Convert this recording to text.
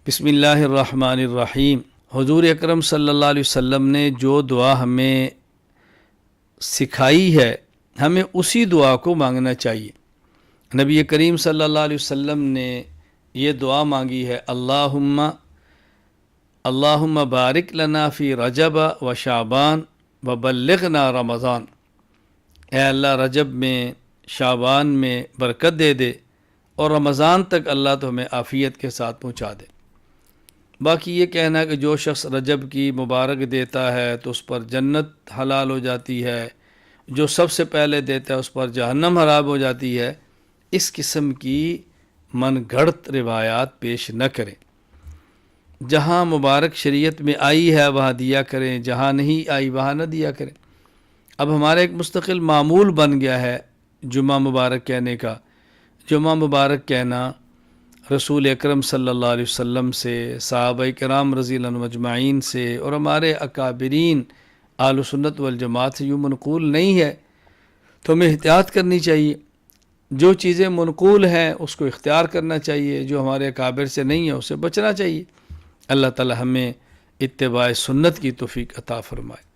بسم اللہ الرحمن الرحیم۔ حضور اکرم صلی اللہ علیہ وسلم نے جو دعا ہمیں سکھائی ہے ہمیں اسی دعا کو مانگنا چاہیے۔ نبی کریم صلی اللہ علیہ وسلم نے یہ دعا مانگی ہے، اللہم بارک لنا فی رجب و شعبان و بلغنا رمضان۔ اے اللہ رجب میں، شعبان میں برکت دے دے اور رمضان تک اللہ تو ہمیں عافیت کے ساتھ پہنچا دے۔ باقی یہ کہنا کہ جو شخص رجب کی مبارک دیتا ہے تو اس پر جنت حلال ہو جاتی ہے، جو سب سے پہلے دیتا ہے اس پر جہنم حرام ہو جاتی ہے، اس قسم کی من گھڑت روایات پیش نہ کریں۔ جہاں مبارک شریعت میں آئی ہے وہاں دیا کریں، جہاں نہیں آئی وہاں نہ دیا کریں۔ اب ہمارا ایک مستقل معمول بن گیا ہے جمعہ مبارک کہنے کا۔ جمعہ مبارک کہنا رسول اکرم صلی اللہ علیہ وسلم سے، صحابہ کرام رضی اللہ عنہم اجمعین سے اور ہمارے اکابرین اہل سنت والجماعت سے یوں منقول نہیں ہے، تو ہمیں احتیاط کرنی چاہیے۔ جو چیزیں منقول ہیں اس کو اختیار کرنا چاہیے، جو ہمارے اکابر سے نہیں ہے اسے بچنا چاہیے۔ اللہ تعالی ہمیں اتباع سنت کی توفیق عطا فرمائے۔